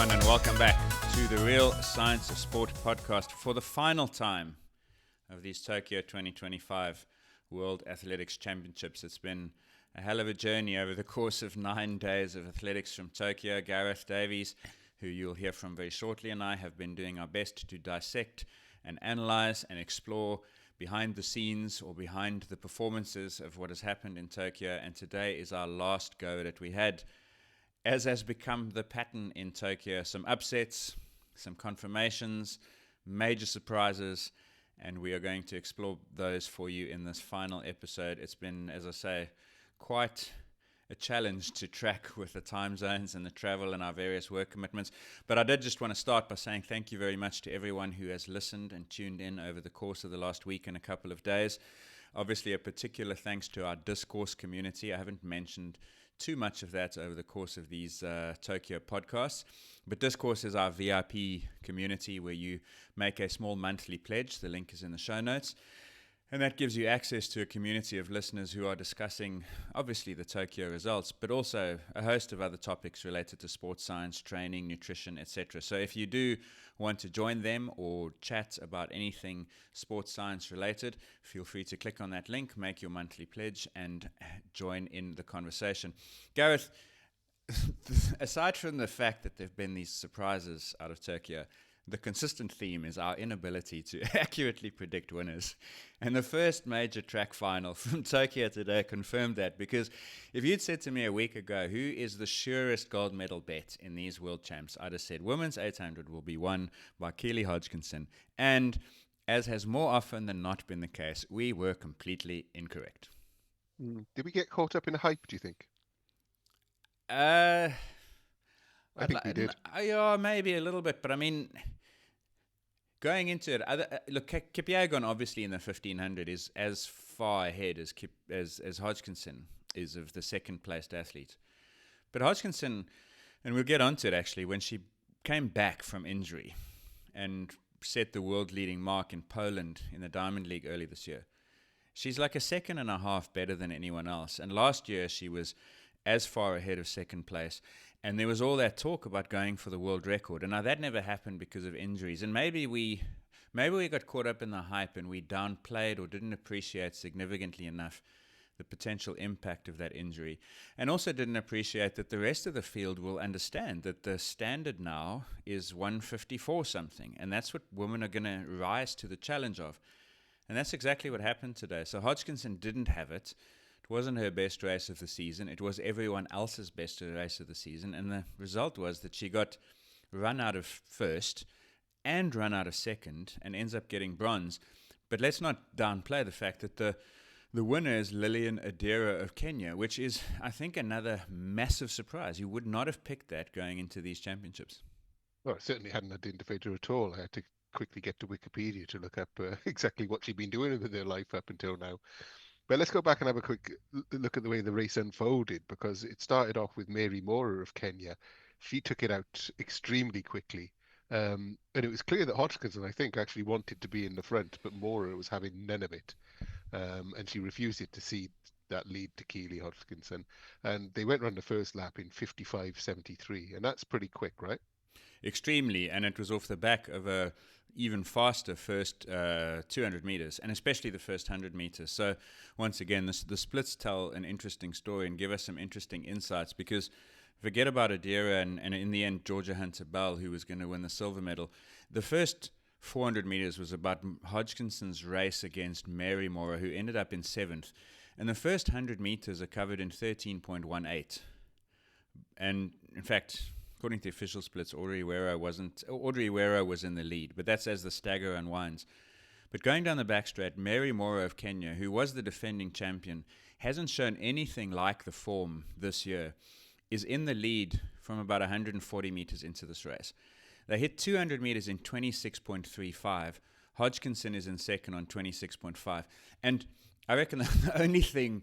everyone, and welcome back to the Real Science of Sport podcast for the final time of these Tokyo 2025 World Athletics Championships. It's been a hell of a journey over the course of 9 days of athletics from Tokyo. Gareth Davies, who you'll hear from very shortly, and I have been doing our best to dissect and analyze and explore behind the scenes or behind the performances of what has happened in Tokyo. And today is our last go at it. We had, as has become the pattern in Tokyo, some upsets, some confirmations, major surprises, and we are going to explore those for you in this final episode. It's been, as I say, quite a challenge to track with the time zones and the travel and our various work commitments. But I did just want to start by saying thank you very much to everyone who has listened and tuned in over the course of the last week and a couple of days. Obviously, a particular thanks to our discourse community. I haven't mentioned too much of that over the course of these Tokyo podcasts. But Discourse is our VIP community where you make a small monthly pledge. The link is in the show notes. And that gives you access to a community of listeners who are discussing, obviously, the Tokyo results, but also a host of other topics related to sports science, training, nutrition, etc. So if you do want to join them or chat about anything sports science related, feel free to click on that link, make your monthly pledge, and join in the conversation. Gareth, aside from the fact that there have been these surprises out of Tokyo, the consistent theme is our inability to accurately predict winners. And the first major track final from Tokyo today confirmed that, because if you'd said to me a week ago, who is the surest gold medal bet in these world champs, I'd have said women's 800 will be won by Keely Hodgkinson. And as has more often than not been the case, we were completely incorrect. Did we get caught up in the hype, do you think? I think we did. Yeah, maybe a little bit, but I mean, going into it, look, Kipyegon obviously in the 1500 is as far ahead as Hodgkinson is of the second placed athlete. But Hodgkinson, and we'll get onto it actually, when she came back from injury and set the world leading mark in Poland in the Diamond League early this year, she's like a second and a half better than anyone else. And last year she was as far ahead of second place. And there was all that talk about going for the world record. And now that never happened because of injuries. And maybe we got caught up in the hype and we downplayed or didn't appreciate significantly enough the potential impact of that injury. And also didn't appreciate that the rest of the field will understand that the standard now is 154 something. And that's what women are going to rise to the challenge of. And that's exactly what happened today. So Hodgkinson didn't have it. It wasn't her best race of the season. It was everyone else's best race of the season. And the result was that she got run out of first and run out of second and ends up getting bronze. But let's not downplay the fact that the winner is Lilian Odira of Kenya, which is, I think, another massive surprise. You would not have picked that going into these championships. Well, I certainly hadn't identified her at all. I had to quickly get to Wikipedia to look up exactly what she'd been doing with her life up until now. But let's go back and have a quick look at the way the race unfolded, because it started off with Mary Moore of Kenya. She took it out extremely quickly. And it was clear that Hodgkinson, I think, actually wanted to be in the front, but Moore was having none of it. And she refused it to cede that lead to Keely Hodgkinson. And they went around the first lap in 55.73. And that's pretty quick, right? Extremely. And it was off the back of a even faster first 200 meters, and especially the first 100 meters. So once again, the splits tell an interesting story and give us some interesting insights, because forget about Odira and in the end Georgia Hunter-Bell, who was going to win the silver medal. The first 400 meters was about Hodgkinson's race against Mary Moore, who ended up in 7th. And the first 100 meters are covered in 13.18. And in fact, according to official splits, Audrey Wera was in the lead, but that's as the stagger unwinds. But going down the backstraight, Mary Moore of Kenya, who was the defending champion, hasn't shown anything like the form this year, is in the lead from about 140 meters into this race. They hit 200 meters in 26.35. Hodgkinson is in second on 26.5. And I reckon the only thing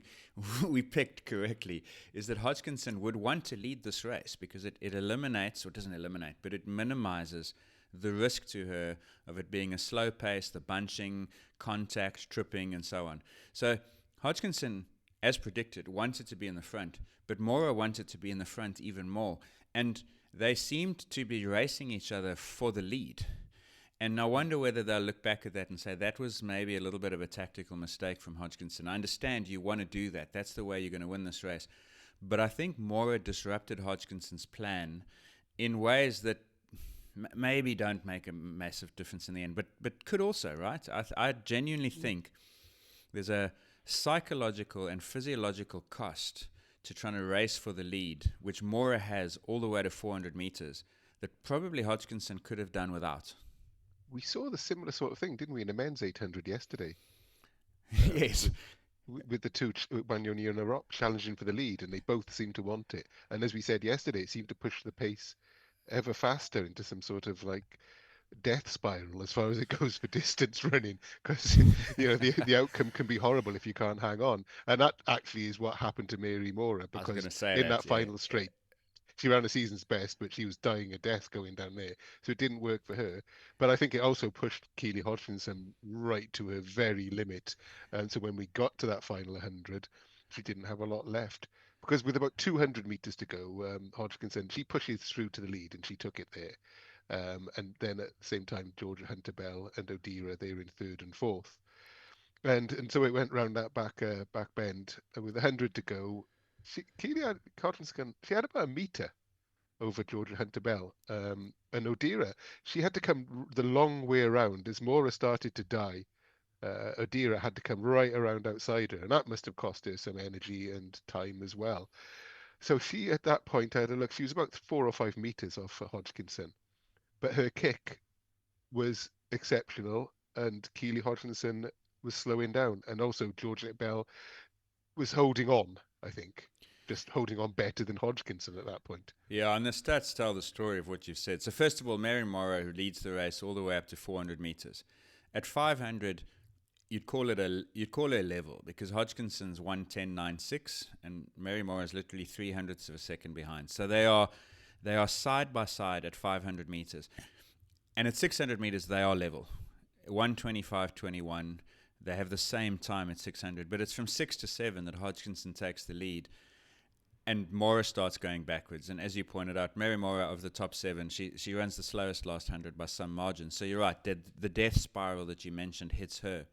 we picked correctly is that Hodgkinson would want to lead this race, because it eliminates, or doesn't eliminate, but it minimizes the risk to her of it being a slow pace, the bunching, contact, tripping, and so on. So Hodgkinson, as predicted, wanted to be in the front, but Mora wanted to be in the front even more. And they seemed to be racing each other for the lead. And I wonder whether they'll look back at that and say that was maybe a little bit of a tactical mistake from Hodgkinson. I understand you want to do that. That's the way you're going to win this race. But I think Mora disrupted Hodgkinson's plan in ways that maybe don't make a massive difference in the end, but could also, right? I genuinely think there's a psychological and physiological cost to trying to race for the lead, which Mora has all the way to 400 meters, that probably Hodgkinson could have done without. We saw the similar sort of thing, didn't we, in the men's 800 yesterday? Yes. With the two, Wanyoni and Arop, challenging for the lead, and they both seemed to want it. And as we said yesterday, it seemed to push the pace ever faster into some sort of like death spiral as far as it goes for distance running, because the outcome can be horrible if you can't hang on. And that actually is what happened to Mary Mora, I was because going to say in that, that final straight, she ran a season's best, but she was dying a death going down there. So it didn't work for her. But I think it also pushed Keely Hodgkinson right to her very limit. And so when we got to that final 100, she didn't have a lot left. Because with about 200 meters to go, Hodgkinson, she pushes through to the lead and she took it there. And then at the same time, Georgia Hunter-Bell and Odira, they were in third and fourth. And so it went round that back bend. And with 100 to go, Keely Hodgkinson, she had about a meter over Georgia Hunter-Bell. And Odira, she had to come the long way around. As Mora started to die, Odira had to come right around outside her. And that must have cost her some energy and time as well. So she, at that point, I had a look. She was about 4 or 5 meters off Hodgkinson. But her kick was exceptional. And Keely Hodgkinson was slowing down. And also Georgia Bell was holding on, I think. Just holding on better than Hodgkinson at that point. Yeah, and the stats tell the story of what you've said. So first of all, Mary Morrow, who leads the race all the way up to 400 meters. At 500, you'd call her level, because Hodgkinson's 1:10.96 and Mary Morrow is literally 300ths of a second behind. So they are side by side at 500 meters. And at 600 meters, they are level. 1:25.21. They have the same time at 600, but it's from 6 to 7 that Hodgkinson takes the lead. And Mora starts going backwards. And as you pointed out, Mary Mora, of the top 7, she runs the slowest last 100 by some margin. So you're right, the death spiral that you mentioned hits her.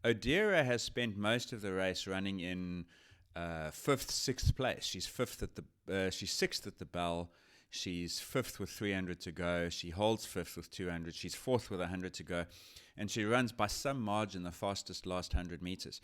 Odira has spent most of the race running in 5th, 6th place. She's 6th at the bell. She's 5th with 300 to go. She holds 5th with 200. She's 4th with 100 to go. And she runs by some margin the fastest last 100 meters.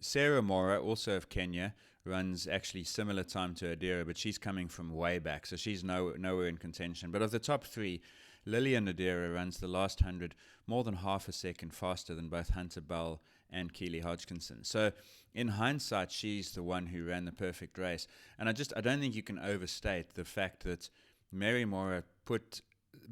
Sarah Mora, also of Kenya, runs actually similar time to Odira, but she's coming from way back, so she's nowhere in contention. But of the top 3, Lilian Odira runs the last 100 more than half a second faster than both Hunter-Bell and Keely Hodgkinson. So in hindsight, she's the one who ran the perfect race. And I don't think you can overstate the fact that Mary Mora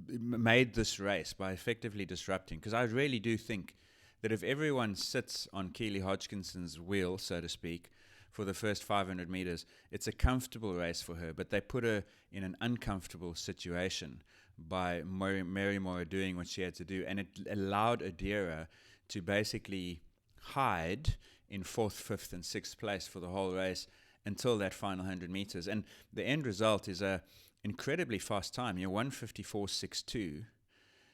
made this race by effectively disrupting, because I really do think that if everyone sits on Keely Hodgkinson's wheel, so to speak, for the first 500 meters, it's a comfortable race for her, but they put her in an uncomfortable situation by Mary Mora doing what she had to do, and it allowed Odira to basically hide in 4th, 5th, and 6th place for the whole race until that final 100 meters. And the end result is a incredibly fast time. You're 1:54.62.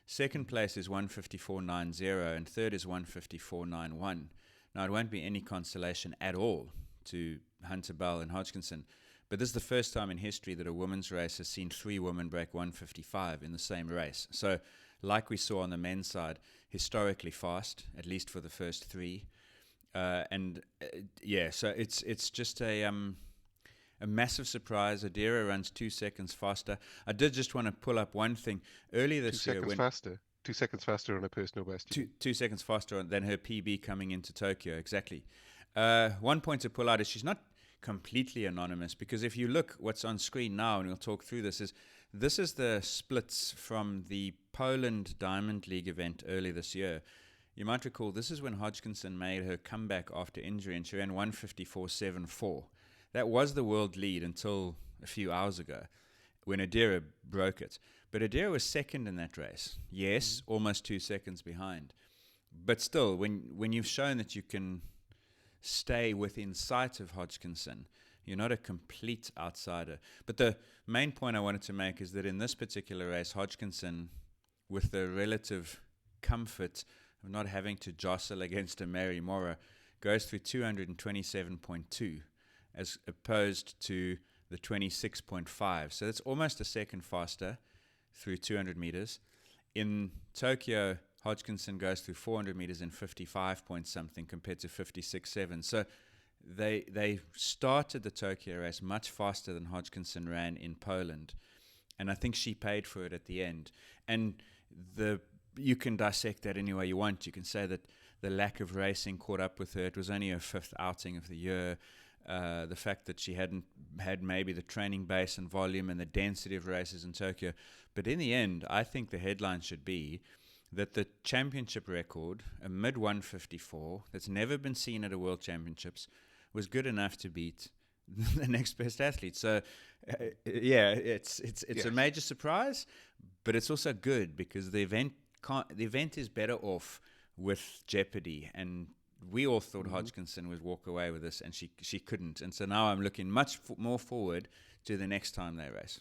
Second place is 1:54.90, and third is 1:54.91. Now, it won't be any consolation at all to Hunter-Bell and Hodgkinson, but this is the first time in history that a women's race has seen 3 women break 1:55 in the same race. So, like we saw on the men's side, historically fast, at least for the first 3. So it's just a massive surprise. Odira runs 2 seconds faster. I did just want to pull up one thing. Early this year, 2 seconds faster on a personal best. 2 seconds faster than her PB coming into Tokyo, exactly. One point to pull out is she's not completely anonymous, because if you look what's on screen now, and we'll talk through this is the splits from the Poland Diamond League event early this year. You might recall this is when Hodgkinson made her comeback after injury, and she ran 1:54.74. That was the world lead until a few hours ago when Odira broke it. But Odira was second in that race. Yes, almost 2 seconds behind. But still, when you've shown that you can stay within sight of Hodgkinson, You're not a complete outsider. But the main point I wanted to make is that in this particular race, Hodgkinson, with the relative comfort of not having to jostle against a Mary Mora, goes through 227.2 as opposed to the 26.5. So that's almost a second faster through 200 meters. In Tokyo, Hodgkinson goes through 400 meters in 55 point something compared to 56.7. So they started the Tokyo race much faster than Hodgkinson ran in Poland. And I think she paid for it at the end. And you can dissect that any way you want. You can say that the lack of racing caught up with her. It was only her 5th outing of the year. The fact that she hadn't had maybe the training base and volume and the density of races in Tokyo. But in the end, I think the headline should be that the championship record, a mid 154, that's never been seen at a World Championships, was good enough to beat the next best athlete. So, it's a major surprise, but it's also good because the event is better off with jeopardy. And we all thought Hodgkinson would walk away with this, and she couldn't. And so now I'm looking much more forward to the next time they race.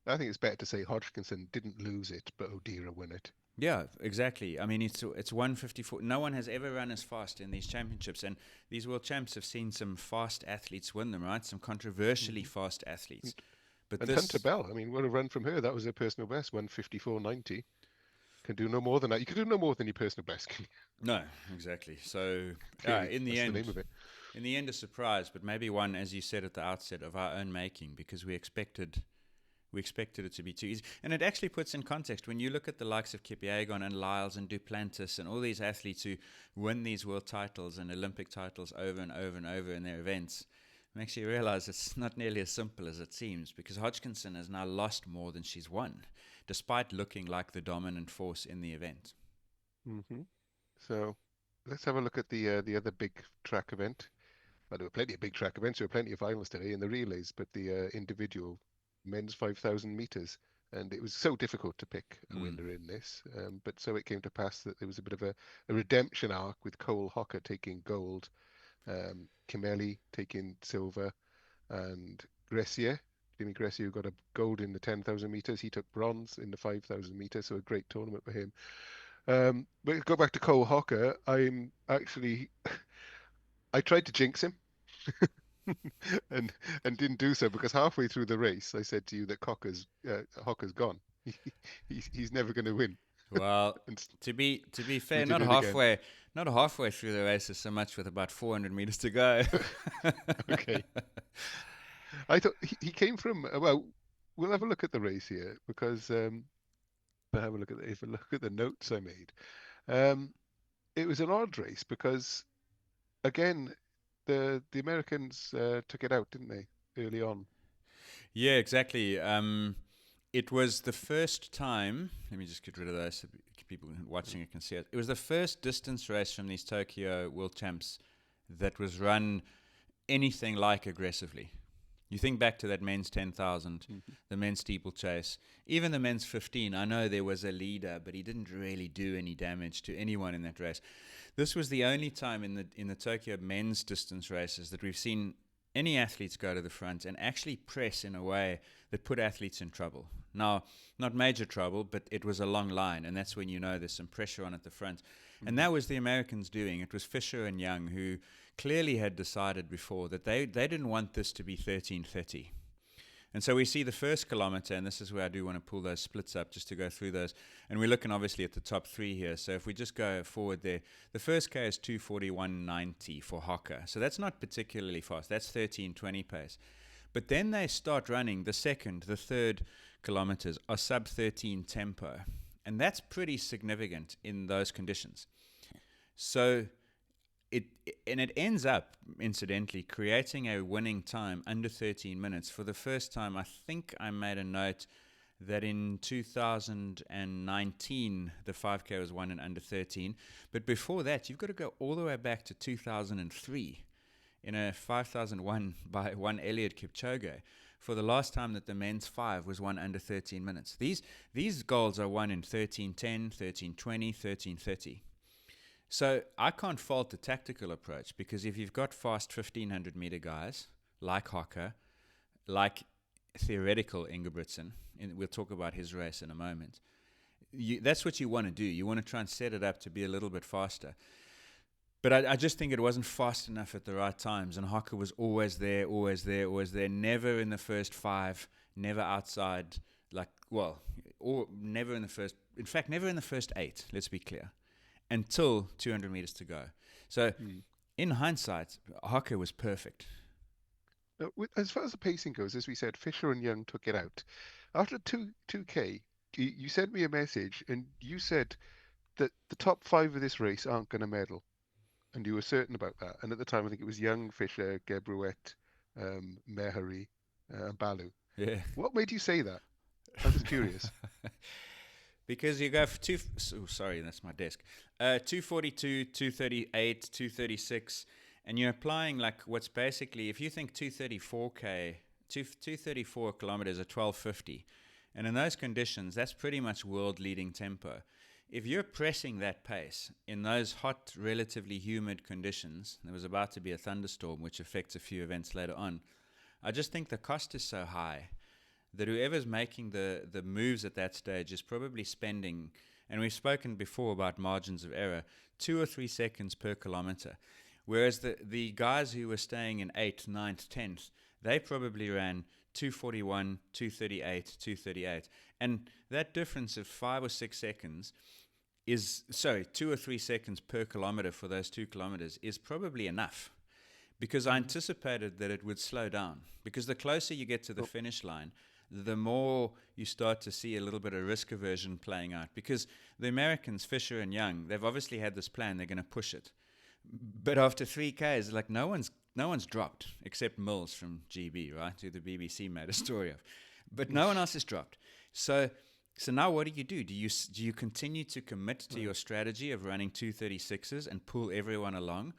I think it's better to say Hodgkinson didn't lose it, but Odira won it. Yeah, exactly. I mean, it's 154. No one has ever run as fast in these championships, and these world champs have seen some fast athletes win them, right? Some controversially fast athletes. But Hunter Bell, I mean, what a run from her. That was her personal best, 154.90. Can do no more than that. You can do no more than your personal best, can you? No, exactly. So in the end, a surprise, but maybe one, as you said at the outset, of our own making, because we expected it to be too easy. And it actually puts in context, when you look at the likes of Kipyegon and Lyles and Duplantis and all these athletes who win these world titles and Olympic titles over and over and over in their events, it makes you realize it's not nearly as simple as it seems, because Hodgkinson has now lost more than she's won, despite looking like the dominant force in the event. Mm-hmm. So let's have a look at the other big track event. Well, there were plenty of big track events. There were plenty of finals today in the relays, but the individual men's 5,000 meters, and it was so difficult to pick a winner in this. But so it came to pass that there was a bit of a redemption arc with Cole Hocker taking gold, Kimeli taking silver, and Jimmy Gressier, who got a gold in the 10,000 meters, he took bronze in the 5,000 meters. So a great tournament for him. But go back to Cole Hocker. I tried to jinx him. and didn't do so, because halfway through the race I said to you that Hocker's gone. He's never going to win. Well, to be fair, not halfway through the race so much, with about 400 meters to go. Okay. I thought he came from well, we'll have a look at the race here, because if I look at the notes I made, it was an odd race because, again, the Americans took it out, didn't they, early on? Yeah, exactly. It was the first time. Let me just get rid of those so people watching it can see it. It was the first distance race from these Tokyo World Champs that was run anything like aggressively. You think back to that men's 10,000, the men's steeplechase, even the men's 15. I know there was a leader, but he didn't really do any damage to anyone in that race. This was the only time in the Tokyo men's distance races that we've seen any athletes go to the front and actually press in a way that put athletes in trouble. Now, not major trouble, but it was a long line, and that's when you know there's some pressure on at the front. And that was the Americans doing. It was Fisher and Young who clearly had decided before that they didn't want this to be 13:30. And so we see the first kilometer, and this is where I do want to pull those splits up just to go through those. And we're looking obviously at the top three here. So if we just go forward there, the first K is 2:41.90 for Hocker. So that's not particularly fast. That's 13:20 pace. But then they start running the second, the third kilometers are sub 13 tempo. And that's pretty significant in those conditions. So it ends up, incidentally, creating a winning time under 13 minutes. For the first time, I think I made a note that in 2019, the 5K was won in under 13. But before that, you've got to go all the way back to 2003 in a 5,001 by one Eliud Kipchoge for the last time that the men's 5 was won under 13 minutes. These goals are won in 13:10, 13:20, 13:30. So I can't fault the tactical approach, because if you've got fast 1,500 meter guys like Hocker, like theoretical Ingebrigtsen, and we'll talk about his race in a moment. That's what you want to do. You want to try and set it up to be a little bit faster. But I just think it wasn't fast enough at the right times, and Hocker was always there, always there, always there. Never in the first 5, never outside. Or never in the first. In fact, never in the first 8. Let's be clear, until 200 meters to go. So, in hindsight, Hocker was perfect. As far as the pacing goes, as we said, Fisher and Young took it out. After 2K, you sent me a message and you said that the top 5 of this race aren't going to medal. And you were certain about that. And at the time, I think it was Young, Fisher, Gebruet, Meharry, and Balu. Yeah. What made you say that? I'm just curious. Because you go for sorry, that's my desk. 242, 238, 236, and you're applying like what's basically, if you think 234 kilometers at 1250, and in those conditions, that's pretty much world-leading tempo. If you're pressing that pace in those hot, relatively humid conditions, there was about to be a thunderstorm, which affects a few events later on. I just think the cost is so high that whoever's making the moves at that stage is probably spending, and we've spoken before about margins of error, 2 or 3 seconds per kilometer. Whereas the guys who were staying in 8th, 9th, 10th, they probably ran 241, 238, 238. And that difference of 5 or 6 seconds is, 2 or 3 seconds per kilometer for those 2 kilometers is probably enough. Because I anticipated that it would slow down. Because the closer you get to the finish line, the more you start to see a little bit of risk aversion playing out. Because the Americans, Fisher and Young, they've obviously had this plan, they're going to push it. But after 3Ks, like no one's dropped, except Mills from GB, right, who the BBC made a story of. But no one else has dropped. So now what do? Do you continue to commit to your strategy of running 236s and pull everyone along?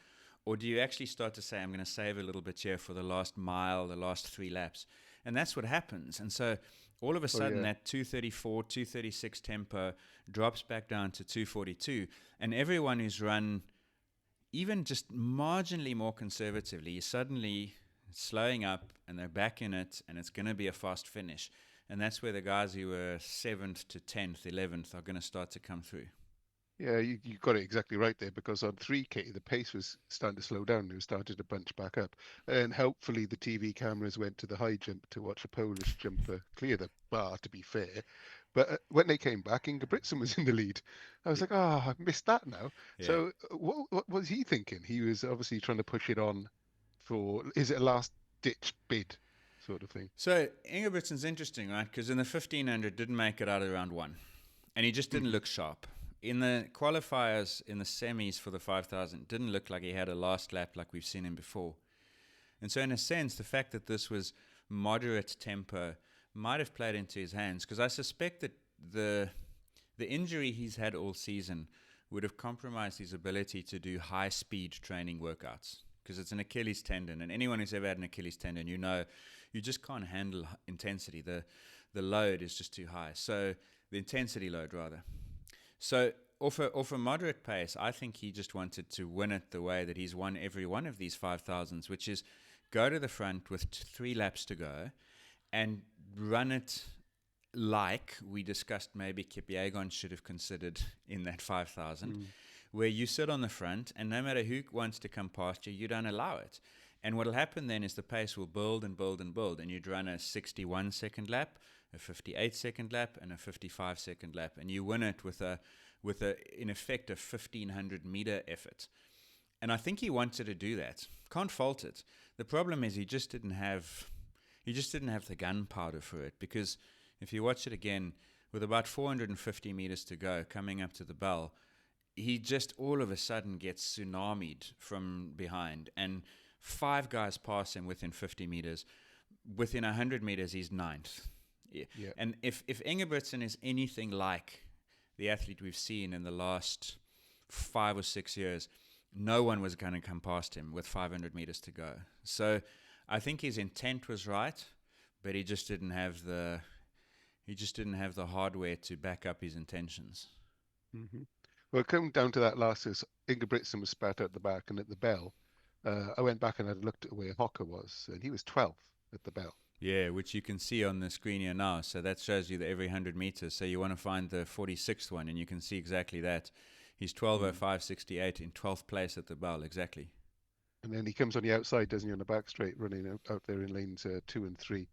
Or do you actually start to say, I'm going to save a little bit here for the last mile, the last 3 laps? And that's what happens. And so all of a sudden that 234, 236 tempo drops back down to 242. And everyone who's run even just marginally more conservatively is suddenly slowing up and they're back in it and it's going to be a fast finish. And that's where the guys who were 7th to 10th, 11th are going to start to come through. Yeah, you got it exactly right there, because on 3K, the pace was starting to slow down. It started to bunch back up. And hopefully the TV cameras went to the high jump to watch a Polish jumper clear the bar, to be fair. But when they came back, Ingebrigtsen was in the lead. I was like, I missed that now. Yeah. So what was he thinking? He was obviously trying to push it on for, is it a last-ditch bid sort of thing? So Ingebrigtsen's interesting, right? Because in the 1500, didn't make it out of round 1. And he just didn't look sharp. In the qualifiers, in the semis for the 5,000, didn't look like he had a last lap like we've seen him before. And so in a sense, the fact that this was moderate tempo might have played into his hands, because I suspect that the injury he's had all season would have compromised his ability to do high-speed training workouts, because it's an Achilles tendon. And anyone who's ever had an Achilles tendon, you know, you just can't handle intensity. The load is just too high. So the intensity load, rather. So off a moderate pace, I think he just wanted to win it the way that he's won every one of these 5,000s, which is go to the front with 3 laps to go and run it like we discussed maybe Kipyegon should have considered in that 5,000, where you sit on the front and no matter who wants to come past you, you don't allow it. And what will happen then is the pace will build and build and build, and you'd run a 61-second lap, a 58-second lap, and a 55-second lap, and you win it with a in effect a 1,500-meter effort. And I think he wanted to do that. Can't fault it. The problem is he just didn't have the gunpowder for it, because if you watch it again, with about 450 meters to go, coming up to the bell, he just all of a sudden gets tsunamied from behind, and 5 guys pass him within 50 meters. Within 100 meters, he's 9th. Yeah. And if Ingebrigtsen is anything like the athlete we've seen in the last 5 or 6 years, no one was going to come past him with 500 meters to go. So I think his intent was right, but he just didn't have the hardware to back up his intentions. Mm-hmm. Well, coming down to that last, Ingebrigtsen was spat out the back, and at the bell, I went back and I looked at where Hocker was, and he was 12th at the bell. Yeah, which you can see on the screen here now. So that shows you that every 100 meters. So you want to find the 46th one, and you can see exactly that. He's Mm. 12:05:68 in 12th place at the bell, exactly. And then he comes on the outside, doesn't he, on the back straight, running out there in lanes 2 and 3.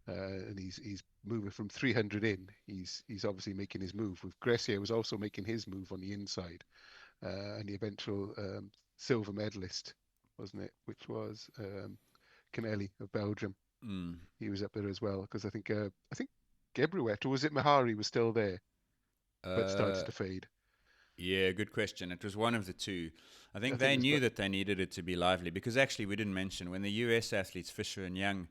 And he's moving from 300 in. He's obviously making his move. With Gressier was also making his move on the inside, and the eventual silver medalist, wasn't it? Which was Canelli of Belgium. Mm. He was up there as well because I think Gebruet, or was it Mahari, was still there but started Uh, to fade. yeah, good question. It was one of the two. I I think think they it was, knew that they needed it to be lively because actually we didn't mention when the US athletes Fisher and Young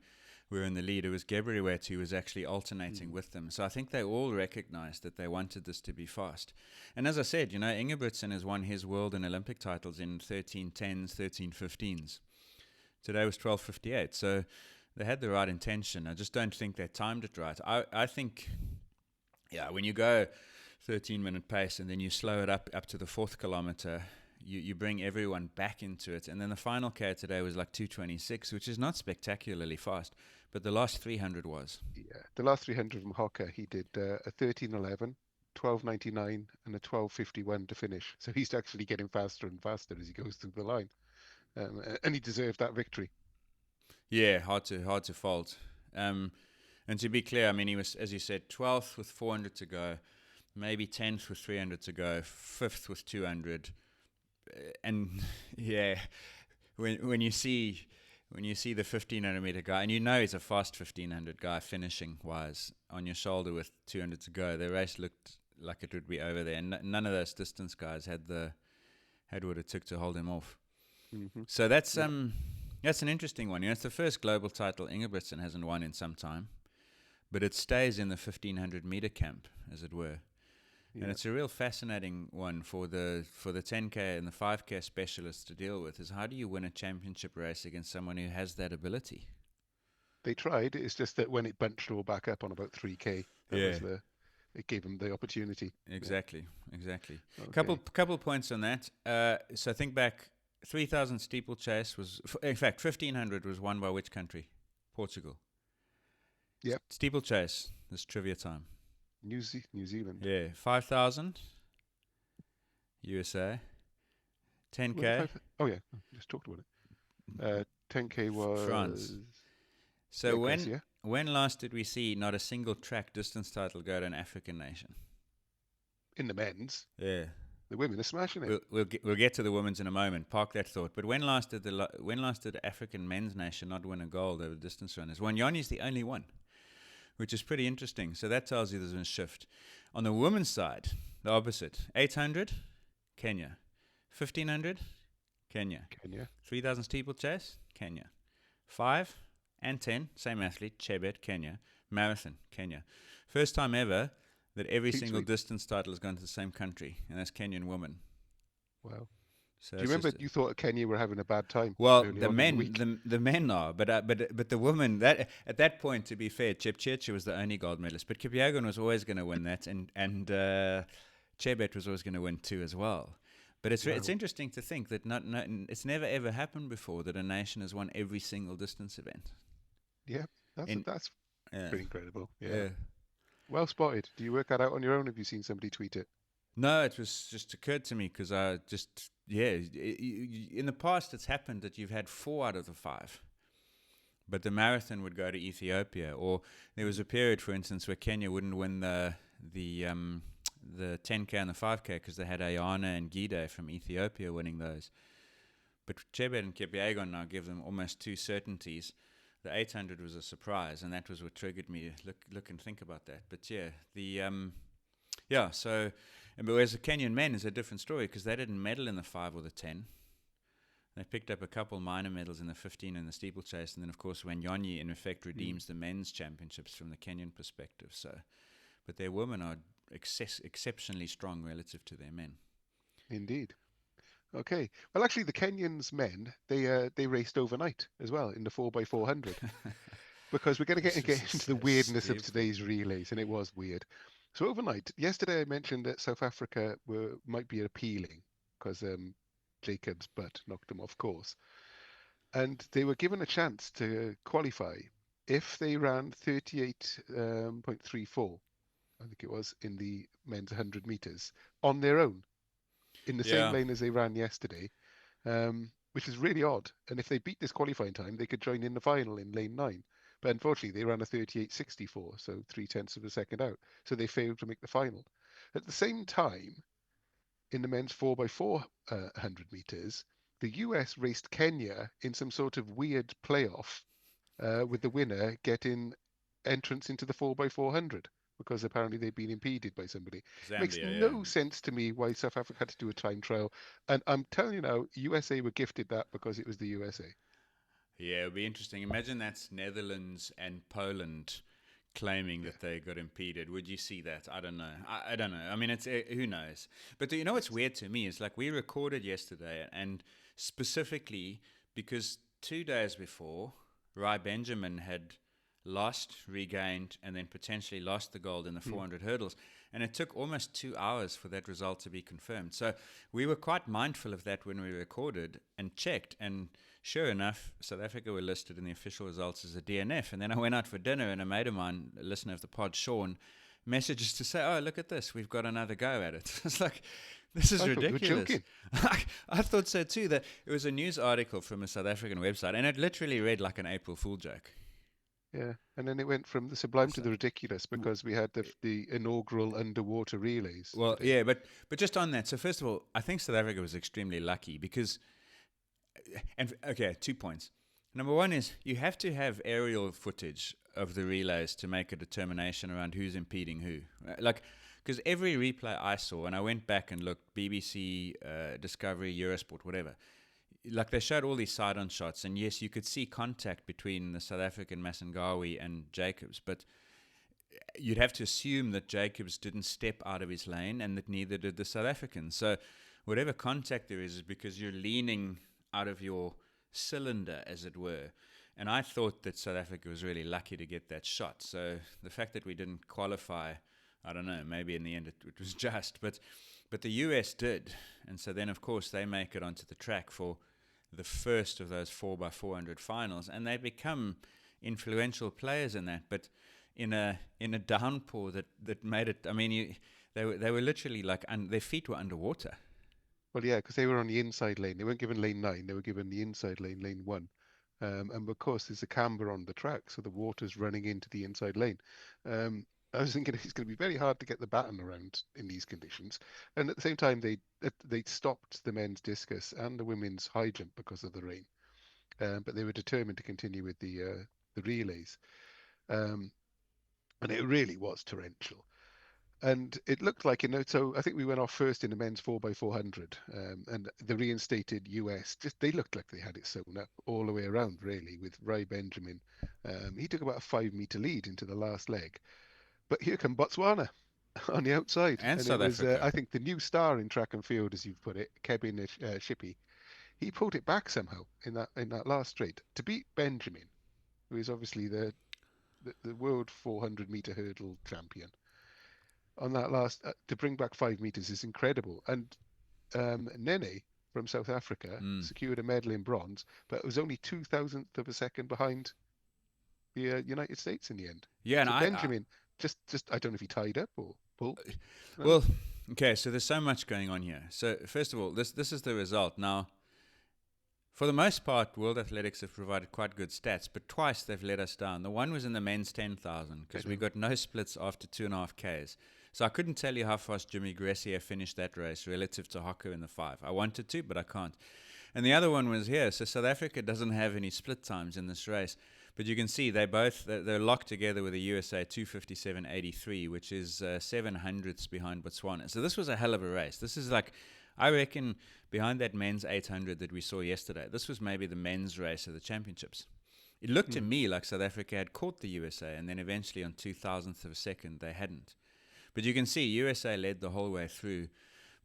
were in the lead, it was Gebrewet who was actually alternating mm, with them. So I think they all recognized that they wanted this to be fast. And as I said, Ingebrigtsen has won his world and Olympic titles in 13:10s, 13:15s. Today was 12:58. So they had the right intention. I just don't think they timed it right. I think, yeah, when you go 13-minute pace and then you slow it up to the fourth kilometer, you bring everyone back into it. And then the final K today was like 2:26, which is not spectacularly fast, but the last 300 was. yeah, the last 300 from Hocker, he did a 13:11, 12:99, and a 12:51 to finish. So he's actually getting faster and faster as he goes through the line, and he deserved that victory. Yeah, hard to fault. Um, and to be clear, I mean, he was, as you said, 12th with 400 to go, maybe 10th with 300 to go, 5th with 200. And yeah, when you see the 1500-meter guy, and you know he's a fast 1500 guy finishing wise on your shoulder with 200 to go, the race looked like it would be over there. And none of those distance guys had what it took to hold him off. Hmm. So that's Yeah, that's an interesting one. It's the first global title Ingebrigtsen hasn't won in some time, but it stays in the 1500-meter camp, as it were. And yeah. it's a real fascinating one for the 10K and the 5K specialists to deal with. Is how do you win a championship race against someone who has that ability? They tried. It's just that when it bunched all back up on about 3K, Yeah, it gave them the opportunity. Yeah. exactly. Couple Okay. couple points on that. So think back, 3,000 steeplechase was, in fact, 1,500 was won by which country? Portugal. Yep. Steeplechase. This trivia time. New Zealand. Yeah, 5,000 USA. Was it 10K 5? Oh yeah, just talked about it. 10K France. was So Gracia. when last did we see not a single track distance title go to an African nation? In the men's. Yeah. The women are smashing it. We'll get to the women's in a moment. Park that thought. But when last did the African men's nation not win a gold over distance runners? Wanyoni's the only one, which is pretty interesting. So that tells you there's been a shift. On the women's side, the opposite: 800, Kenya; 1,500, Kenya; Kenya. 3,000 steeplechase, Kenya; 5 and 10, same athlete, Chebet, Kenya; marathon, Kenya. First time ever that every Clean single sweep. distance title has gone to the same country, and that's Kenyan women. Wow. So Do you it's remember just you thought Kenya were having a bad time well, early the on in the men, week? the men are, but the women, that at that point, to be fair, Chepchirchir was the only gold medalist, but Kipyegon was always going to win that, and Chebet was always going to win too as well. But it's Wow. interesting to think that it's never ever happened before that a nation has won every single distance event. Yeah, In that's yeah, pretty incredible. Yeah. yeah. Well spotted. Do you work that out on your own? Have you seen somebody tweet it? No, it was just occurred to me because I just in the past it's happened that you've had 4 out of the 5. But the marathon would go to Ethiopia, or there was a period, for instance, where Kenya wouldn't win the 10K and the 5K because they had Ayana and Gide from Ethiopia winning those. But Chebet and Kipyegon now give them almost two certainties. The 800 was a surprise, and that was what triggered me to look and think about that. But yeah, so but whereas the Kenyan men is a different story because they didn't medal in the 5 or the 10. They picked up a couple minor medals in the 15 and the steeplechase, and then of course Wanyonyi in effect Mm, redeems the men's championships from the Kenyan perspective. So, but their women are exceptionally strong relative to their men. indeed. Okay. Well, actually, the Kenyans men they raced overnight as well in the 4x400 because we're going to This get is into the so weirdness of stupid. today's relays, and it was weird. So overnight, yesterday I mentioned that South Africa might be appealing because Jacob's butt knocked them off course. and they were given a chance to qualify if they ran 38.34, I think it was, in the men's 100 meters on their own in the same Yeah. lane as they ran yesterday, which is really odd. And if they beat this qualifying time, they could join in the final in lane 9. But unfortunately, they ran a 38.64, so 3/10 of a second out. So they failed to make the final. At the same time, in the men's 4x4 100 meters, the US raced Kenya in some sort of weird playoff, with the winner getting entrance into the 4x400 because apparently they'd been impeded by somebody. Makes Zambia, yeah. no sense to me why South Africa had to do a time trial. And I'm telling you now, USA were gifted that because it was the USA. Yeah, it'll be interesting. Imagine that's Netherlands and Poland claiming Yeah. that they got impeded. Would you see that? I don't know. I don't know. I mean, it's who knows. But you know what's weird to me is like we recorded yesterday, and specifically because 2 days before, Rai Benjamin had lost, regained, and then potentially lost the gold in the 400 hurdles. And it took almost 2 hours for that result to be confirmed. So we were quite mindful of that when we recorded and checked. And sure enough, South Africa were listed in the official results as a DNF. And then I went out for dinner, and a mate of mine, a listener of the pod, Sean, messages to say, "Oh, look at this. We've got another go at it." It's like, this is I thought you were ridiculous. joking. I thought so too. That it was a news article from a South African website, and it literally read like an April Fool joke. Yeah, and then it went from the sublime to So, the ridiculous because we had the inaugural underwater relays well, today. yeah, but just on that. So first of all, I think South Africa was extremely lucky because, and okay, 2 points. Number one is you have to have aerial footage of the relays to make a determination around who's impeding who. Like, because every replay I saw, and I went back and looked, BBC, Discovery, Eurosport, whatever, like they showed all these side-on shots, and yes, you could see contact between the South African Masangawi and Jacobs, but you'd have to assume that Jacobs didn't step out of his lane and that neither did the South African. So whatever contact there is because you're leaning out of your cylinder, as it were. And I thought that South Africa was really lucky to get that shot. So the fact that we didn't qualify, I don't know, maybe in the end it was just, but the US did. And so then, of course, they make it onto the track for the first of those 4x400 finals, and they become influential players in that. But in a downpour that made it, I mean, they were literally like, their feet were underwater. Well, yeah, because they were on the inside lane. They weren't given lane 9. They were given the inside lane, lane 1. And of course, there's a camber on the track, so the water's running into the inside lane. I was thinking it's going to be very hard to get the baton around in these conditions. And at the same time, they stopped the men's discus and the women's high jump because of the rain. But they were determined to continue with the relays. Um, and it really was torrential. And it looked like, so I think we went off first in the men's 4x400, and the reinstated US, just they looked like they had it sewn up all the way around, really, with Rai Benjamin. He took about a 5 meter lead into the last leg. But here come Botswana on the outside. And And it South was, Africa. I think, the new star in track and field, as you've put it, Kebinatshipi. He pulled it back somehow in that last straight to beat Benjamin, who is obviously the world 400-meter hurdle champion. On that last, to bring back 5 meters is incredible. And Nene from South Africa Mm. secured a medal in bronze, but it was only 2,000th of a second behind the United States in the end. Yeah, and So Benjamin just I don't know if he tied up or pulled. No? well, okay, so there's so much going on here. So first of all, this is the result. Now, for the most part, World Athletics have provided quite good stats, but twice they've let us down. The one was in the men's 10,000 because we got no splits after 2.5 Ks. So I couldn't tell you how fast Jimmy Gressier finished that race relative to Hocker in the 5. I wanted to, but I can't. And the other one was here. So South Africa doesn't have any split times in this race. But you can see they're locked together with the USA 2:57.83, which is 700ths behind Botswana. So this was a hell of a race. This is like, I reckon, behind that men's 800 that we saw yesterday, this was maybe the men's race of the championships. It looked to me like South Africa had caught the USA, and then eventually on 2,000th of a second, they hadn't. But you can see USA led the whole way through,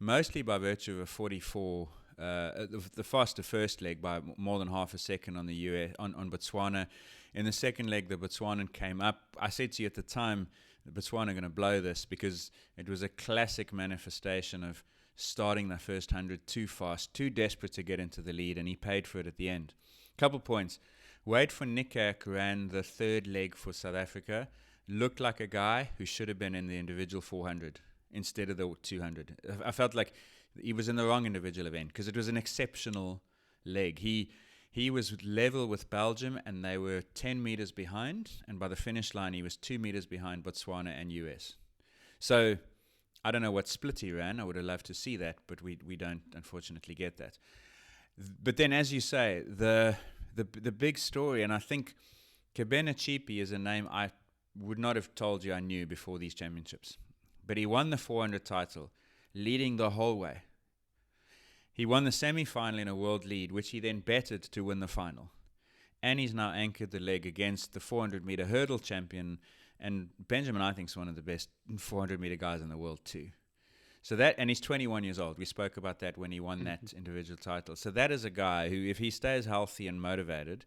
mostly by virtue of a 44, the faster first leg by more than half a second on the US, on Botswana. In the second leg, the Botswanan came up. I said to you at the time, the Botswana are going to blow this because it was a classic manifestation of starting the first 100 too fast, too desperate to get into the lead, and he paid for it at the end. Couple points. Wade van Niekerk ran the third leg for South Africa. Looked like a guy who should have been in the individual 400 instead of the 200. I felt like he was in the wrong individual event because it was an exceptional leg. He was level with Belgium, and they were 10 meters behind. And by the finish line, he was 2 meters behind Botswana and US. So I don't know what split he ran. I would have loved to see that, but we don't, unfortunately, get that. But then, as you say, the big story, and I think Kebinatshipi is a name I would not have told you I knew before these championships. But he won the 400 title, leading the whole way. He won the semi-final in a world lead, which he then bettered to win the final. And he's now anchored the leg against the 400-meter hurdle champion. And Benjamin, I think, is one of the best 400-meter guys in the world, too. So that, and he's 21 years old. We spoke about that when he won that individual title. So that is a guy who, if he stays healthy and motivated,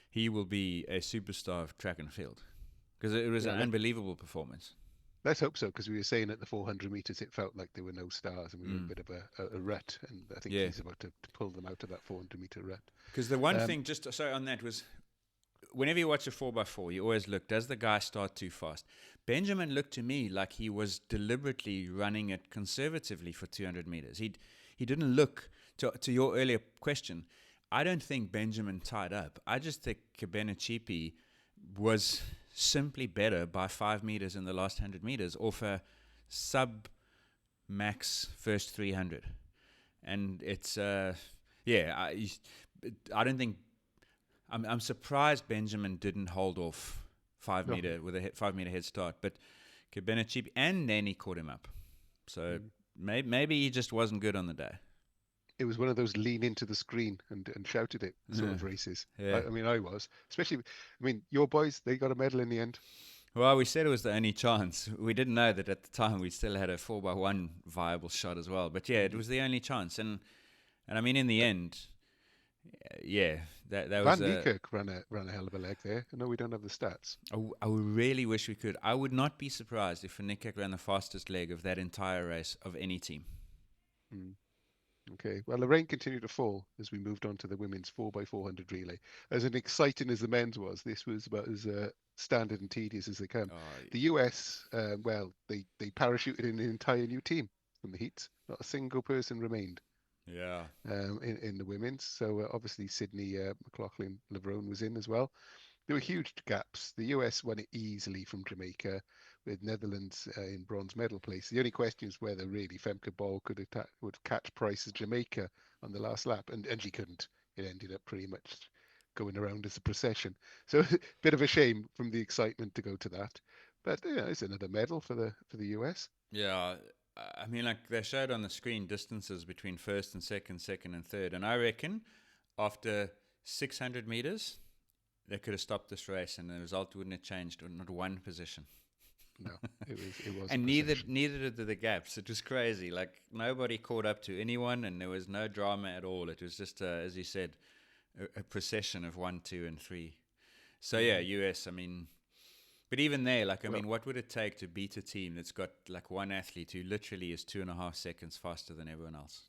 he will be a superstar of track and field. Because it was an unbelievable performance. Let's hope so, because we were saying at the 400 meters it felt like there were no stars and we were in a bit of a rut, and I think he's about to pull them out of that 400 meter rut. Because the one thing, just sorry on that, was whenever you watch a 4x4, you always look, does the guy start too fast? Benjamin looked to me like he was deliberately running it conservatively for 200 meters. He didn't look, to your earlier question, I don't think Benjamin tied up. I just think Kebinatshipi was simply better by 5 meters in the last 100 meters off a sub-max first 300. And it's, I don't think, I'm surprised Benjamin didn't hold off 5 meter with a 5 meter head start, but Kebinatshipi, and then he caught him up. So maybe he just wasn't good on the day. It was one of those lean into the screen and shouted it sort of races. Yeah. I mean, I was. Especially, your boys, they got a medal in the end. Well, we said it was the only chance. We didn't know that at the time we still had a 4x1 viable shot as well. But yeah, it was the only chance. And I mean, in the end, that was... Van Niekerk ran a hell of a leg there. I know we don't have the stats. I really wish we could. I would not be surprised if Van Niekerk ran the fastest leg of that entire race of any team. Okay, well, the rain continued to fall as we moved on to the women's 4x400 relay. As exciting as the men's was, this was about as standard and tedious as they come. The US, they parachuted in an entire new team from the heats. Not a single person remained. Yeah. In the women's. So obviously Sydney McLaughlin-Levrone was in as well. There were huge gaps. The US won it easily from Jamaica, with Netherlands in bronze medal place. The only question is whether really Femke Bol would catch Price's Jamaica on the last lap, and she couldn't. It ended up pretty much going around as a procession. So a bit of a shame from the excitement to go to that. But it's another medal for the US. Yeah, I mean, like they showed on the screen distances between first and second and third, and I reckon after 600 meters, they could have stopped this race, and the result wouldn't have changed, not one position. No, it was. And neither did the gaps. It was crazy. Like nobody caught up to anyone, and there was no drama at all. It was just, as you said, a procession of 1, 2, and 3. So yeah, US. I mean, but even there, what would it take to beat a team that's got like one athlete who literally is 2.5 seconds faster than everyone else?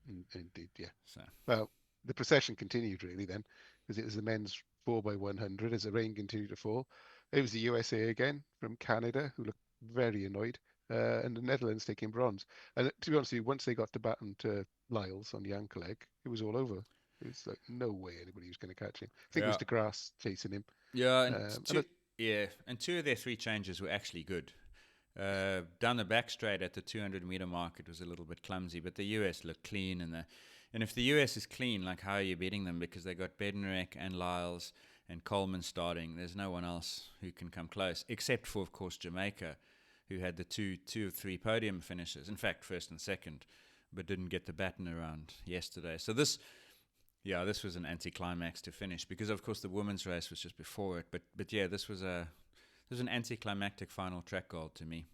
Indeed, yeah. So well, the procession continued really then, because it was the men's 4x100 as the rain continued to fall. It was the USA again from Canada, who looked very annoyed, and the Netherlands taking bronze. And to be honest with you, once they got to baton to Lyles on the ankle leg, it was all over. It was like no way anybody was going to catch him. I think it was de Grasse chasing him. Yeah, and two of their 3 changes were actually good. Down the back straight at the 200-meter mark, it was a little bit clumsy, but the US looked clean. And if the US is clean, like how are you beating them? Because they got Bednarek and Lyles and Coleman starting. There's no one else who can come close, except for, of course, Jamaica, who had the two or three podium finishes. In fact, first and second, but didn't get the baton around yesterday. So this was an anticlimax to finish, because of course the women's race was just before it. But yeah, this was an anticlimactic final track goal to me.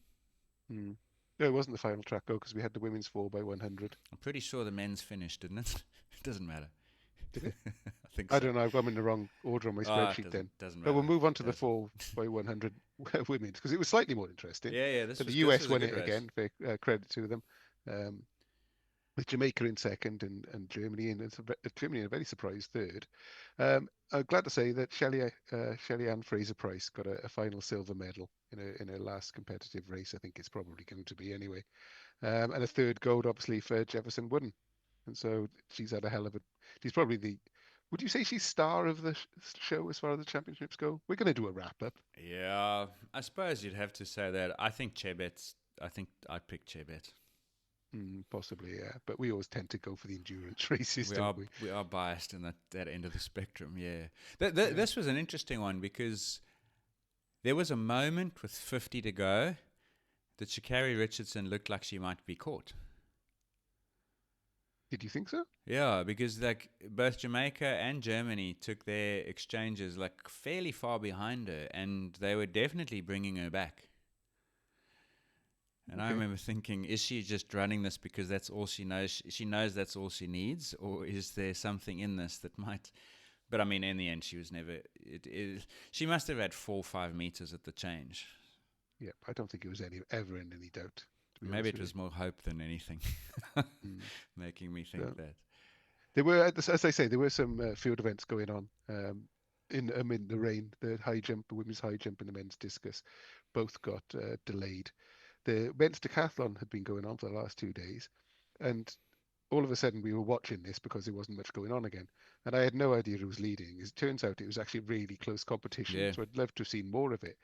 No, it wasn't the final track goal because we had the women's 4x100. I'm pretty sure the men's finished, didn't it? It doesn't matter. Did it? I think so. I don't know. I've got them in the wrong order on my spreadsheet then. Doesn't matter. But we'll move on to the 4x100 women's, because it was slightly more interesting. Yeah. The US won it again, for credit to them. with Jamaica in second and Germany Germany in a very surprise third. I'm glad to say that Shelley Ann Fraser Price got a final silver medal in her last competitive race. I think it's probably going to be anyway, and a third gold obviously for Jefferson Wooden, and so she's had a hell of a. She's probably the. Would you say she's star of the show as far as the championships go? We're going to do a wrap up. Yeah, I suppose you'd have to say that. I think Chebet's. I think I'd pick Chebet. Possibly, yeah. But we always tend to go for the endurance races, We don't are we? we are biased in that end of the spectrum. Yeah, Yeah. this was an interesting one because there was a moment with 50 to go that Shakari Richardson looked like she might be caught. Did you think so? Yeah, because like both Jamaica and Germany took their exchanges like fairly far behind her, and they were definitely bringing her back. And I Okay. remember thinking, is she just running this because that's all she knows? She knows that's all she needs, or is there something in this that might? But I mean, in the end, she was never. She must have had 4 or 5 meters at the change. Yeah, I don't think it was ever in any doubt, to be Maybe honest it with you. was more hope than anything, Mm. making me think So that. there were, as I say, there were some field events going on in the rain. The high jump, the women's high jump, and the men's discus both got delayed. The men's decathlon had been going on for the last 2 days, and all of a sudden we were watching this because there wasn't much going on again. And I had no idea who was leading. It turns out it was actually really close competition. Yeah, So I'd love to have seen more of it.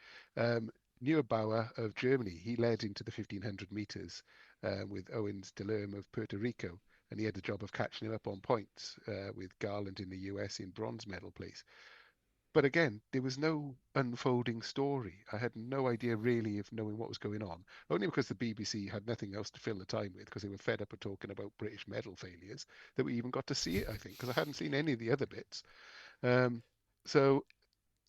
Neubauer of Germany, he led into the 1500 meters with Owens Delerme of Puerto Rico. And he had the job of catching him up on points with Garland in the US in bronze medal place. But again, there was no unfolding story. I had no idea really of knowing what was going on, only because the BBC had nothing else to fill the time with because they were fed up of talking about British medal failures that we even got to see it, I think, because I hadn't seen any of the other bits. Um, so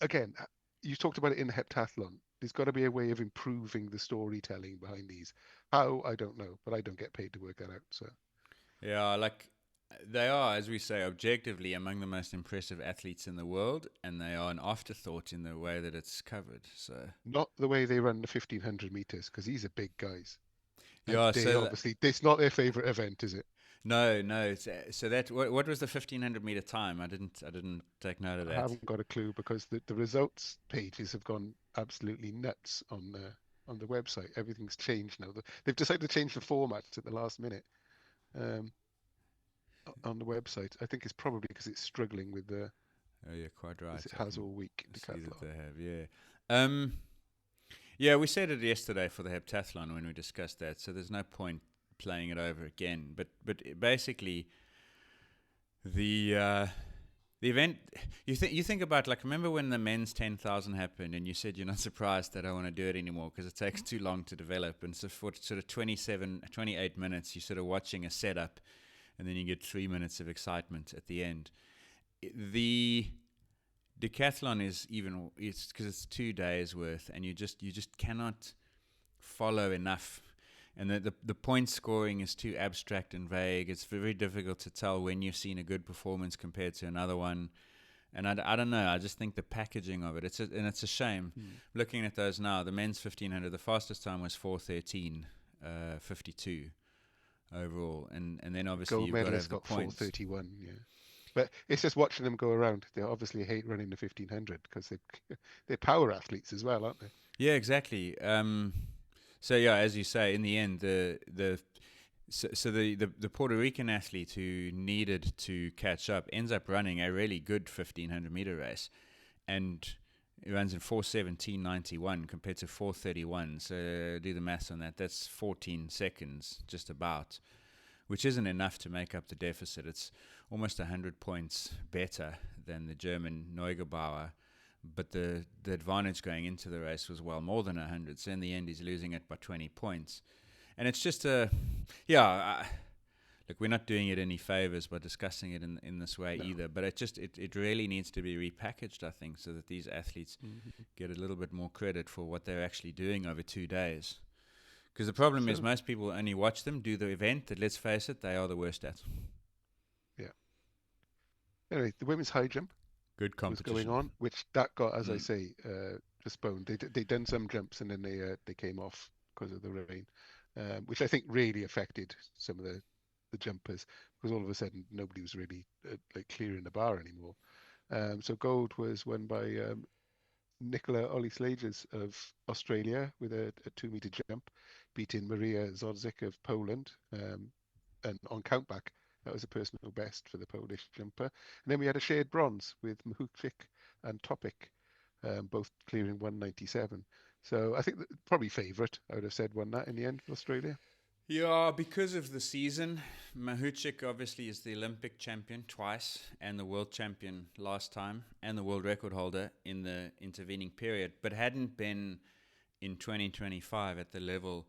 again, you talked about it in the heptathlon. There's got to be a way of improving the storytelling behind these. How, I don't know, but I don't get paid to work that out. So yeah, like they are, as we say, objectively among the most impressive athletes in the world, and they are an afterthought in the way that it's covered. So not the way they run the 1500 meters because these are big guys. And yeah, they obviously, it's not their favorite event, is it? no, no. So that what was the 1500 meter time? I didn't take note of I that. haven't got a clue because the results pages have gone absolutely nuts on the website. Everything's changed now. They've decided to change the formats at the last minute um, on the website. I think it's probably because it's struggling with the Oh, you're quite right. as it I has can all week see that decathlon. they have. Yeah. Um. Yeah, we said it yesterday for the heptathlon when we discussed that. So there's no point playing it over again. But basically, the the event you think about, like, remember when the men's 10,000 happened and you said you're not surprised that I don't want to do it anymore because it takes too long to develop, and so for sort of 28 minutes you're sort of watching a setup and then you get 3 minutes of excitement at the end. The decathlon is even, it's because it's 2 days worth, and you just cannot follow enough, and the point scoring is too abstract and vague. It's very difficult to tell when you've seen a good performance compared to another one. And I don't know. I just think the packaging of it. It's a shame. Hmm. Looking at those now, the men's 1500, the fastest time was 4:13, 52 overall, and then The obviously gold you've got to have medalist the got points. 4:31. Yeah. But it's just watching them go around. They obviously hate running the 1500 because they're power athletes as well, aren't they? Yeah, exactly. So yeah, as you say, in the end, the Puerto Rican athlete who needed to catch up ends up running a really good 1500 meter race, and he runs in 4:17.91 compared to 4:31. So do the maths on that. That's 14 seconds, just about, which isn't enough to make up the deficit. It's almost 100 points better than the German Neugebauer, but the advantage going into the race was well more than 100. So in the end, he's losing it by 20 points. And it's just yeah. Look, we're not doing it any favors by discussing it in this way No. either. But it really needs to be repackaged, I think, so that these athletes Mhm. get a little bit more credit for what they're actually doing over 2 days. Because the problem is So, most people only watch them do the event that, let's face it, they are the worst at. yeah. Anyway, the women's high jump Good was going competition. on, which that got, as I Mm. say, postponed. They done some jumps and then they came off because of the rain, which I think really affected some of the the jumpers, because all of a sudden nobody was really like clearing the bar anymore. So gold was won by Nicola Oli-Slagers of Australia with a 2 meter jump, beating Maria Zodzik of Poland. And on countback, that was a personal best for the Polish jumper. And then we had a shared bronze with Mahuchik and Topik, both clearing 197. So I think probably favourite, I would have said, won that in the end for Australia. Yeah, because of the season, Mahuchik obviously is the Olympic champion twice and the world champion last time and the world record holder in the intervening period, but hadn't been in 2025 at the level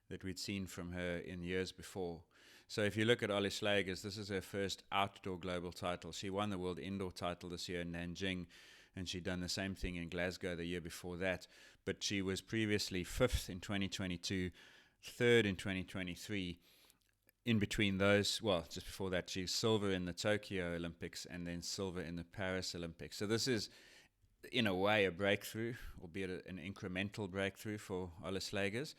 that we'd seen from her in years before. So if you look at Oli Slagers, this is her first outdoor global title. She won the world indoor title this year in Nanjing, and she'd done the same thing in Glasgow the year before that. But she was previously fifth in 2022, third in 2023. In between those, well, just before that, she's silver in the Tokyo Olympics and then silver in the Paris Olympics. So this is, in a way, a breakthrough, albeit an incremental breakthrough for Oli Slagers.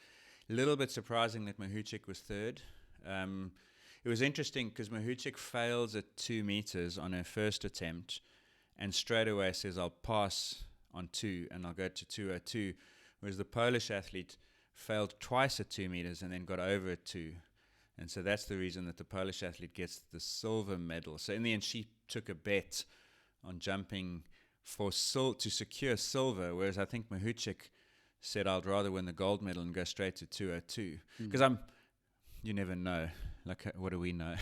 A little bit surprising that Mahuchik was third. It was interesting because Mahuchik fails at 2 meters on her first attempt and straight away says, I'll pass on 2 and I'll go to 2:02, whereas the Polish athlete failed twice at 2 meters and then got over at 2. And so that's the reason that the Polish athlete gets the silver medal. So in the end, she took a bet on jumping for to secure silver, whereas I think Mahuchik said, I'd rather win the gold medal and go straight to 2:02. Because you never know. Like, what do we know?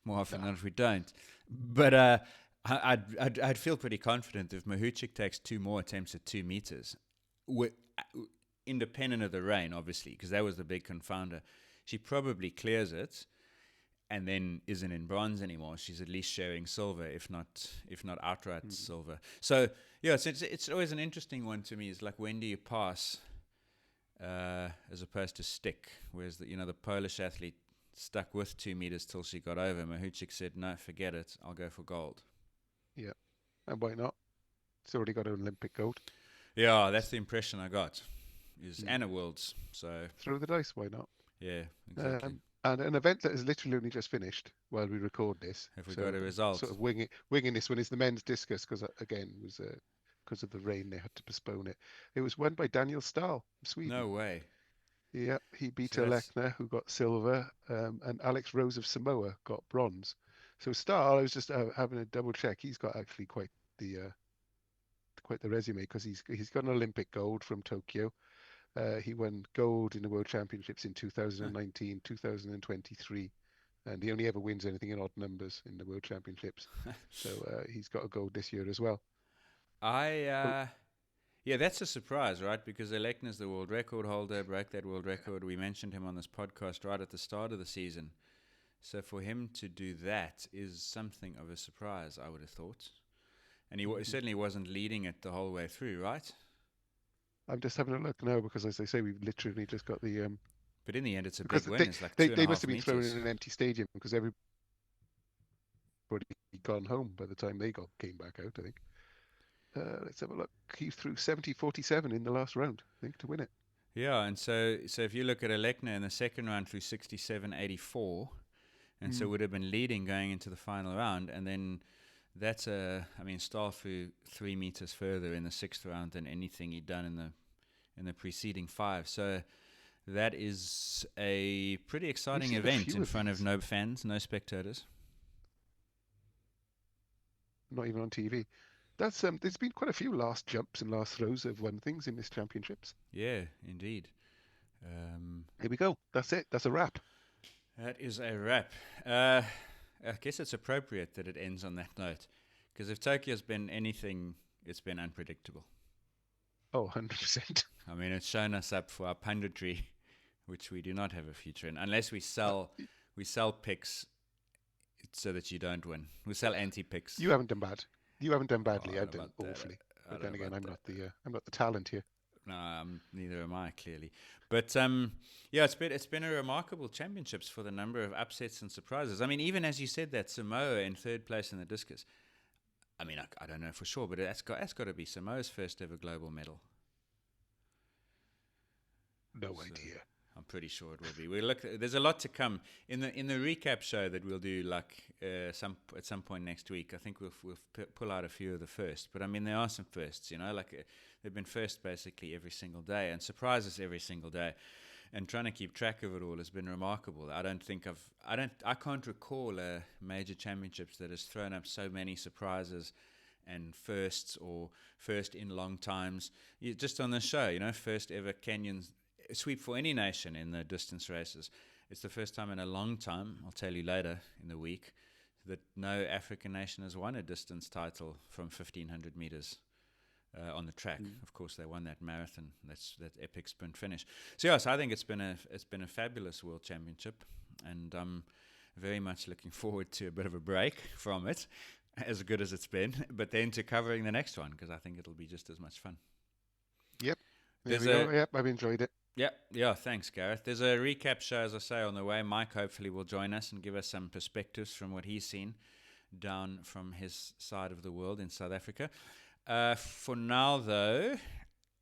More often than if we don't. But I'd feel pretty confident if Mahuchik takes 2 more attempts at 2 meters, independent of the rain, obviously, because that was the big confounder. She probably clears it and then isn't in bronze anymore. She's at least sharing silver, if not outright silver. So, yeah, it's always an interesting one to me. Is like, when do you pass as opposed to stick? Whereas the Polish athlete stuck with 2 meters till she got over. Mahuchik said, no, forget it. I'll go for gold. Yeah. And why not? It's already got an Olympic gold. Yeah, that's the impression I got. And a world's. So throw the dice, why not? Yeah, exactly. And an event that has literally only just finished while we record this. Have we got a result? Sort of winging this one is the men's discus, because again, it was because of the rain they had to postpone it. It was won by Daniel Stahl from Sweden. No way. Yeah, he beat Alekna, who got silver, and Alex Rose of Samoa got bronze. So Stahl, I was just having a double check. He's got actually quite the resume, because he's got an Olympic gold from Tokyo. He won gold in the World Championships in 2019, 2023, and he only ever wins anything in odd numbers in the World Championships. So he's got a gold this year as well. Yeah, that's a surprise, right? Because Alekna's the world record holder, broke that world record. We mentioned him on this podcast right at the start of the season. So for him to do that is something of a surprise, I would have thought. And he certainly wasn't leading it the whole way through, right? I'm just having a look now, because, as I say, we've literally just got the. But in the end, it's a big win. It's like they must have been meters. thrown in an empty stadium, because everybody gone home by the time they came back out, I think. Let's have a look. He threw 70-47 in the last round, I think, to win it. Yeah, and so if you look at Alekna in the second round, threw 67-84, and so would have been leading going into the final round, and then that's Stahl flew 3 meters further in the 6th round than anything he'd done in the preceding 5. So that is a pretty exciting event in front of no fans, no spectators. Not even on TV. That's there's been quite a few last jumps and last throws that have won things in this championships. Yeah, indeed. Here we go. That's it. That's a wrap. That is a wrap. I guess it's appropriate that it ends on that note, because if Tokyo's been anything, it's been unpredictable. Oh, 100%. I mean, it's shown us up for our punditry, which we do not have a future in, unless we sell picks so that you don't win. We sell anti-picks. You haven't done bad. You haven't done badly. I've done awfully. But then again, I'm not the talent here. No, neither am I, clearly. But yeah, it's been a remarkable championships for the number of upsets and surprises. I mean, even as you said that, Samoa in 3rd place in the discus. I mean, I don't know for sure, but that's got to be Samoa's first ever global medal. No idea. I'm pretty sure it will be. There's a lot to come in the recap show that we'll do at some point next week. I think we'll pull out a few of the first, but I mean there are some firsts. They've been first basically every single day and surprises every single day. And trying to keep track of it all has been remarkable. I can't recall a major championships that has thrown up so many surprises and firsts or first in long times. Just on the show, first ever Kenyan sweep for any nation in the distance races. It's the first time in a long time, I'll tell you later in the week, that no African nation has won a distance title from 1,500 meters. On the track. Of course, they won that marathon. That epic sprint finish. So yes, I think it's been a fabulous World Championship, and I'm very much looking forward to a bit of a break from it, as good as it's been, but then to covering the next one because I think it'll be just as much fun. Yep. Yep, I've enjoyed it. Yeah. Thanks, Gareth. There's a recap show, as I say, on the way. Mike hopefully will join us and give us some perspectives from what he's seen down from his side of the world in South Africa. For now, though,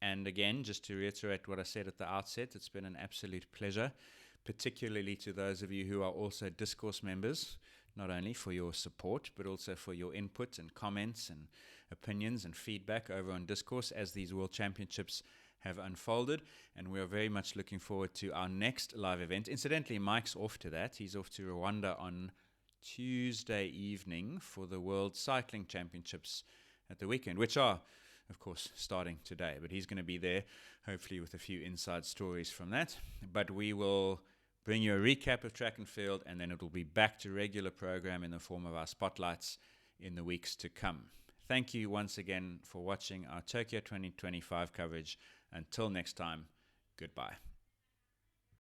and again, just to reiterate what I said at the outset, it's been an absolute pleasure, particularly to those of you who are also Discourse members, not only for your support, but also for your input and comments and opinions and feedback over on Discourse as these World Championships have unfolded. And we are very much looking forward to our next live event. Incidentally, Mike's off to that. He's off to Rwanda on Tuesday evening for the World Cycling Championships at the weekend, which are, of course, starting today. But he's going to be there, hopefully with a few inside stories from that. But we will bring you a recap of track and field, and then it will be back to regular program in the form of our spotlights in the weeks to come. Thank you once again for watching our Tokyo 2025 coverage. Until next time, goodbye.